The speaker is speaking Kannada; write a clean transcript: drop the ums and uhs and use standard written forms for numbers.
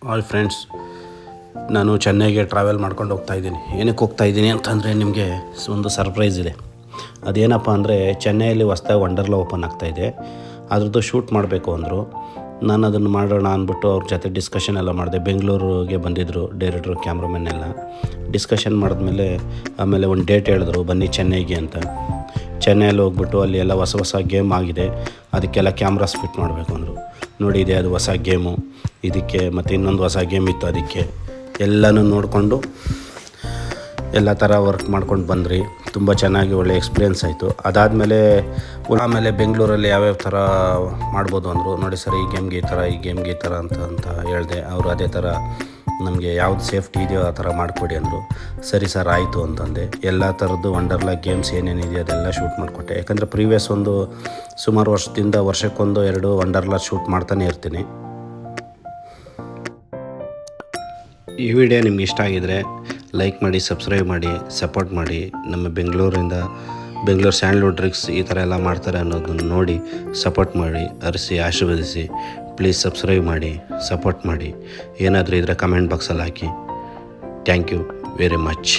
ಹಾಯ್ ಫ್ರೆಂಡ್ಸ್, ನಾನು ಚೆನ್ನೈಗೆ ಟ್ರಾವೆಲ್ ಮಾಡ್ಕೊಂಡು ಹೋಗ್ತಾಯಿದ್ದೀನಿ. ಏನಕ್ಕೆ ಹೋಗ್ತಾಯಿದ್ದೀನಿ ಅಂತಂದರೆ ನಿಮಗೆ ಒಂದು ಸರ್ಪ್ರೈಸ್ ಇದೆ. ಅದೇನಪ್ಪ ಅಂದರೆ ಚೆನ್ನೈಯಲ್ಲಿ ಹೊಸ್ದಾಗಿ ವಂಡರ್ಲಾ ಓಪನ್ ಆಗ್ತಾಯಿದೆ. ಅದ್ರದ್ದು ಶೂಟ್ ಮಾಡಬೇಕು ಅಂದರು. ನಾನು ಅದನ್ನು ಮಾಡೋಣ ಅಂದ್ಬಿಟ್ಟು ಅವ್ರ ಜೊತೆ ಡಿಸ್ಕಷನ್ ಎಲ್ಲ ಮಾಡಿದೆ. ಬೆಂಗಳೂರಿಗೆ ಬಂದಿದ್ದರು ಡೈರೆಕ್ಟ್ರು, ಕ್ಯಾಮ್ರಾಮನ್ ಎಲ್ಲ. ಡಿಸ್ಕಷನ್ ಮಾಡಿದ್ಮೇಲೆ ಆಮೇಲೆ ಒಂದು ಡೇಟ್ ಹೇಳಿದ್ರು, ಬನ್ನಿ ಚೆನ್ನೈಗೆ ಅಂತ. ಚೆನ್ನೈಯಲ್ಲಿ ಹೋಗ್ಬಿಟ್ಟು ಅಲ್ಲಿ ಎಲ್ಲ ಹೊಸ ಗೇಮ್ ಆಗಿದೆ, ಅದಕ್ಕೆಲ್ಲ ಕ್ಯಾಮ್ರಾಸ್ ಫಿಟ್ ಮಾಡಬೇಕು ಅಂದರು. ನೋಡಿ, ಇದೆ ಅದು ಹೊಸ ಗೇಮು. ಇದಕ್ಕೆ ಮತ್ತು ಇನ್ನೊಂದು ಹೊಸ ಗೇಮ್ ಇತ್ತು, ಅದಕ್ಕೆ ಎಲ್ಲನೂ ನೋಡಿಕೊಂಡು ಎಲ್ಲ ಥರ ವರ್ಕ್ ಮಾಡ್ಕೊಂಡು ಬಂದ್ರಿ. ತುಂಬ ಚೆನ್ನಾಗಿ ಒಳ್ಳೆ ಎಕ್ಸ್ಪೀರಿಯೆನ್ಸ್ ಆಯಿತು. ಆಮೇಲೆ ಬೆಂಗಳೂರಲ್ಲಿ ಯಾವ್ಯಾವ ಥರ ಮಾಡ್ಬೋದು ಅಂದರು. ನೋಡಿ ಸರ್, ಈ ಗೇಮ್ಗೆ ಈ ಥರ ಅಂತ ಹೇಳಿದೆ. ಅವರು ಅದೇ ಥರ ನಮಗೆ ಯಾವ್ದು ಸೇಫ್ಟಿ ಇದೆಯೋ ಆ ಥರ ಮಾಡಿಕೊಡಿ ಅಂದರು. ಸರಿ ಸರ್, ಆಯಿತು ಅಂತಂದೆ. ಎಲ್ಲ ಥರದ್ದು ವಂಡರ್ಲಾ ಗೇಮ್ಸ್ ಏನೇನಿದೆಯೋ ಅದೆಲ್ಲ ಶೂಟ್ ಮಾಡಿಕೊಟ್ಟೆ. ಯಾಕಂದರೆ ಪ್ರೀವಿಯಸ್ ಸುಮಾರು ವರ್ಷದಿಂದ ವರ್ಷಕ್ಕೊಂದು 2 ವಂಡರ್ಲಾ ಶೂಟ್ ಮಾಡ್ತಾನೆ ಇರ್ತೀನಿ. ಈ ವಿಡಿಯೋ ನಿಮ್ಗೆ ಇಷ್ಟ ಆಗಿದರೆ ಲೈಕ್ ಮಾಡಿ, ಸಬ್ಸ್ಕ್ರೈಬ್ ಮಾಡಿ, ಸಪೋರ್ಟ್ ಮಾಡಿ. ನಮ್ಮ ಬೆಂಗಳೂರು ಸ್ಯಾಂಡ್ಲ್ವುಡ್ ಟ್ರಿಕ್ಸ್ ಈ ಥರ ಎಲ್ಲ ಮಾಡ್ತಾರೆ ಅನ್ನೋದನ್ನು ನೋಡಿ ಸಪೋರ್ಟ್ ಮಾಡಿ, ಅರಿಸಿ, ಆಶೀರ್ವದಿಸಿ. ಪ್ಲೀಸ್ ಸಬ್ಸ್ಕ್ರೈಬ್ ಮಾಡಿ, ಸಪೋರ್ಟ್ ಮಾಡಿ. ಏನಾದರೂ ಇದ್ದರೆ ಕಮೆಂಟ್ ಬಾಕ್ಸಲ್ಲಿ ಹಾಕಿ. Thank you very much.